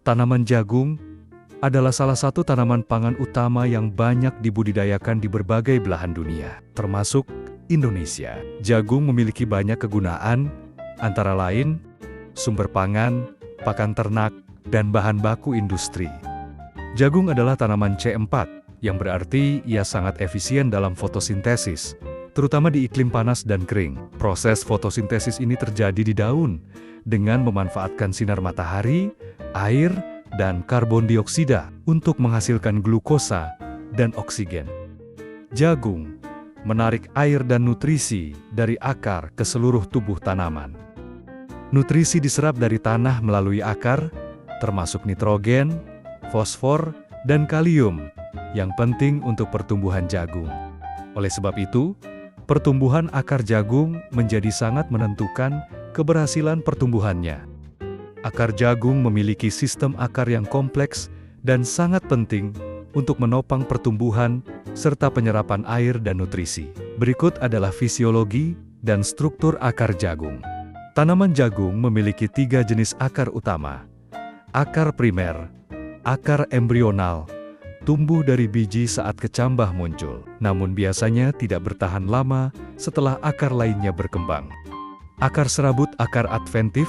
Tanaman jagung adalah salah satu tanaman pangan utama yang banyak dibudidayakan di berbagai belahan dunia, termasuk Indonesia. Jagung memiliki banyak kegunaan, antara lain sumber pangan, pakan ternak, dan bahan baku industri. Jagung adalah tanaman C4, yang berarti ia sangat efisien dalam fotosintesis, terutama di iklim panas dan kering. Proses fotosintesis ini terjadi di daun, dengan memanfaatkan sinar matahari, air, dan karbon dioksida untuk menghasilkan glukosa dan oksigen. Jagung menarik air dan nutrisi dari akar ke seluruh tubuh tanaman. Nutrisi diserap dari tanah melalui akar, termasuk nitrogen, fosfor, dan kalium, yang penting untuk pertumbuhan jagung. Oleh sebab itu, pertumbuhan akar jagung menjadi sangat menentukan keberhasilan pertumbuhannya. Akar jagung memiliki sistem akar yang kompleks dan sangat penting untuk menopang pertumbuhan serta penyerapan air dan nutrisi. Berikut adalah fisiologi dan struktur akar jagung. Tanaman jagung memiliki 3 jenis akar utama. Akar primer, akar embrional, tumbuh dari biji saat kecambah muncul, namun biasanya tidak bertahan lama setelah akar lainnya berkembang. Akar serabut, akar adventif,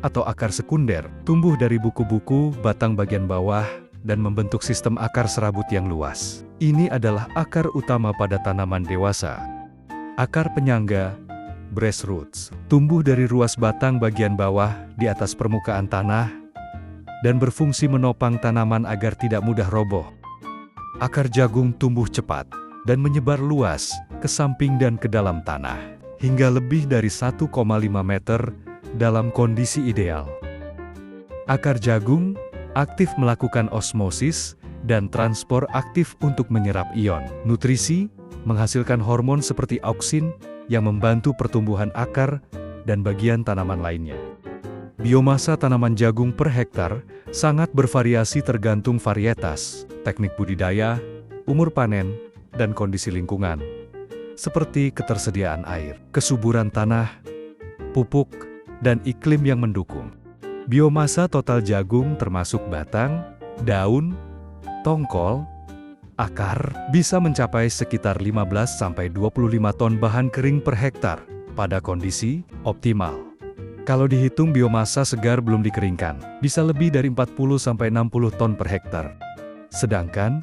atau akar sekunder, tumbuh dari buku-buku batang bagian bawah dan membentuk sistem akar serabut yang luas. Ini adalah akar utama pada tanaman dewasa. Akar penyangga, branch roots, tumbuh dari ruas batang bagian bawah di atas permukaan tanah dan berfungsi menopang tanaman agar tidak mudah roboh. Akar jagung tumbuh cepat dan menyebar luas ke samping dan ke dalam tanah, hingga lebih dari 1,5 meter dalam kondisi ideal. Akar jagung aktif melakukan osmosis dan transport aktif untuk menyerap ion nutrisi, menghasilkan hormon seperti auksin yang membantu pertumbuhan akar dan bagian tanaman lainnya. Biomasa tanaman jagung per hektar sangat bervariasi tergantung varietas, teknik budidaya, umur panen, dan kondisi lingkungan, seperti ketersediaan air, kesuburan tanah, pupuk, dan iklim yang mendukung. Biomasa total jagung termasuk batang, daun, tongkol, akar, bisa mencapai sekitar 15-25 ton bahan kering per hektar pada kondisi optimal. Kalau dihitung biomasa segar belum dikeringkan, bisa lebih dari 40-60 ton per hektar. Sedangkan,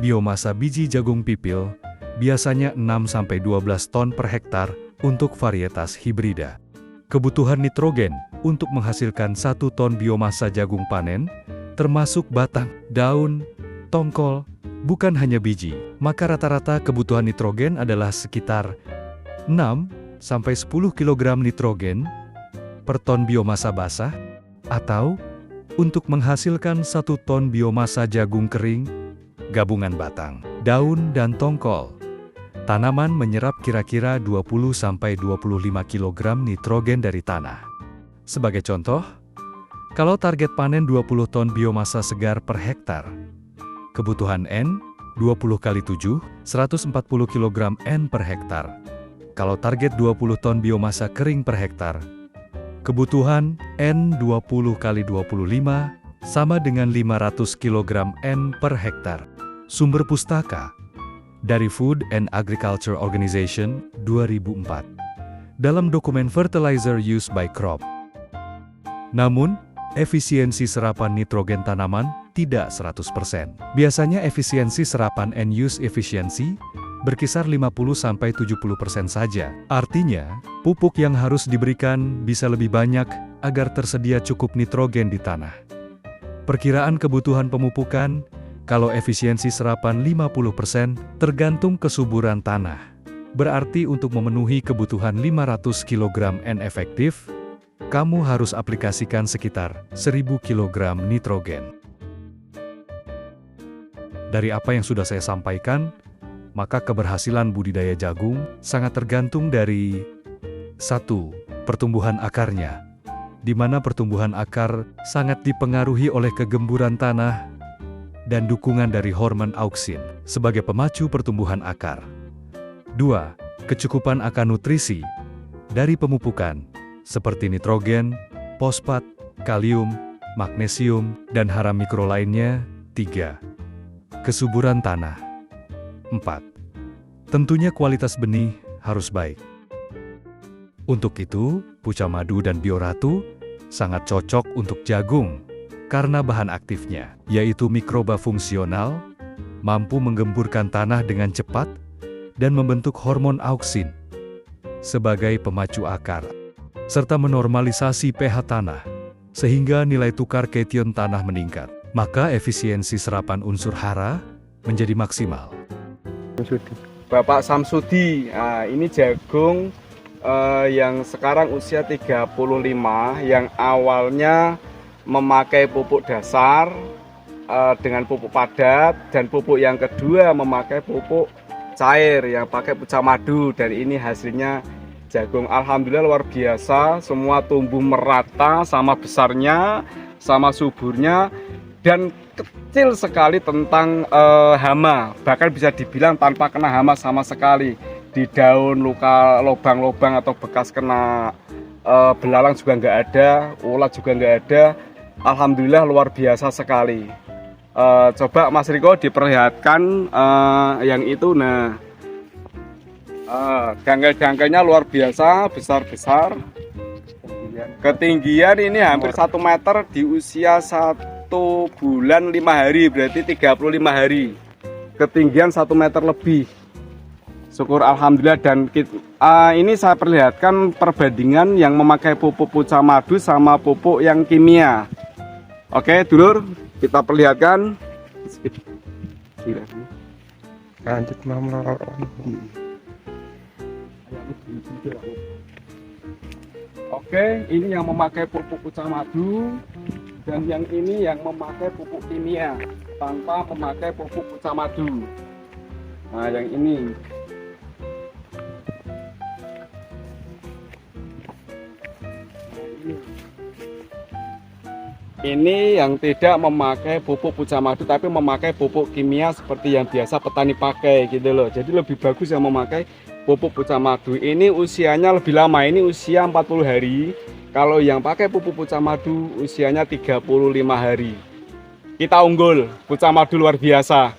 biomasa biji jagung pipil biasanya 6-12 ton per hektar untuk varietas hibrida. Kebutuhan nitrogen untuk menghasilkan 1 ton biomasa jagung panen, termasuk batang, daun, tongkol, bukan hanya biji, maka rata-rata kebutuhan nitrogen adalah sekitar 6-10 kg nitrogen per ton biomasa basah, atau untuk menghasilkan 1 ton biomasa jagung kering, gabungan batang, daun, dan tongkol. Tanaman menyerap kira-kira 20-25 kg nitrogen dari tanah. Sebagai contoh, kalau target panen 20 ton biomasa segar per hektar, kebutuhan N 20 kali 7, 140 kg N per hektar. Kalau target 20 ton biomasa kering per hektar, kebutuhan N 20 kali 25 sama dengan 500 kg N per hektar. Sumber pustaka dari Food and Agriculture Organization 2004 dalam dokumen Fertilizer Use by Crop. Namun, efisiensi serapan nitrogen tanaman tidak 100%. Biasanya efisiensi serapan end-use efficiency berkisar 50-70% saja. Artinya, pupuk yang harus diberikan bisa lebih banyak agar tersedia cukup nitrogen di tanah. Perkiraan kebutuhan pemupukan, kalau efisiensi serapan 50% tergantung kesuburan tanah. Berarti untuk memenuhi kebutuhan 500 kg N efektif, kamu harus aplikasikan sekitar 1000 kg nitrogen. Dari apa yang sudah saya sampaikan, maka keberhasilan budidaya jagung sangat tergantung dari 1. Pertumbuhan akarnya, di mana pertumbuhan akar sangat dipengaruhi oleh kegemburan tanah dan dukungan dari hormon auksin sebagai pemacu pertumbuhan akar. 2. Kecukupan akan nutrisi dari pemupukan seperti nitrogen, fosfat, kalium, magnesium, dan hara mikro lainnya. 3. Kesuburan tanah. 4. Tentunya kualitas benih harus baik. Untuk itu, Puca Madu dan Bioratu sangat cocok untuk jagung karena bahan aktifnya, yaitu mikroba fungsional, mampu menggemburkan tanah dengan cepat dan membentuk hormon auksin sebagai pemacu akar, serta menormalisasi pH tanah, sehingga nilai tukar kation tanah meningkat. Maka efisiensi serapan unsur hara menjadi maksimal. Bapak Samsudi, ini jagung yang sekarang usia 35, yang awalnya memakai pupuk dasar dengan pupuk padat, dan pupuk yang kedua memakai pupuk cair yang pakai Puca Madu, dan ini hasilnya jagung alhamdulillah luar biasa, semua tumbuh merata, sama besarnya, sama suburnya, dan kecil sekali tentang hama, bahkan bisa dibilang tanpa kena hama sama sekali. Di daun luka lobang-lobang atau bekas kena belalang juga nggak ada, ulat juga nggak ada. Alhamdulillah luar biasa sekali. Coba Mas Riko diperlihatkan yang itu. Nah, dangkal-dangkalnya luar biasa, besar-besar. Ketinggian ini hampir 1 meter di usia 1 bulan 5 hari, berarti 35 hari. Ketinggian 1 meter lebih. Syukur alhamdulillah. Dan ini saya perlihatkan perbandingan yang memakai pupuk Puca Madu sama pupuk yang kimia. Oke, dulur, kita perlihatkan. Lanjut mama. Oke, ini yang memakai pupuk Puca Madu, dan yang ini yang memakai pupuk kimia tanpa memakai pupuk Puca Madu. Nah, yang ini. Ini yang tidak memakai pupuk Puca Madu tapi memakai pupuk kimia seperti yang biasa petani pakai gitu loh. Jadi lebih bagus yang memakai pupuk Puca Madu. Ini usianya lebih lama, ini usia 40 hari. Kalau yang pakai pupuk Puca Madu usianya 35 hari. Kita unggul, Puca Madu luar biasa.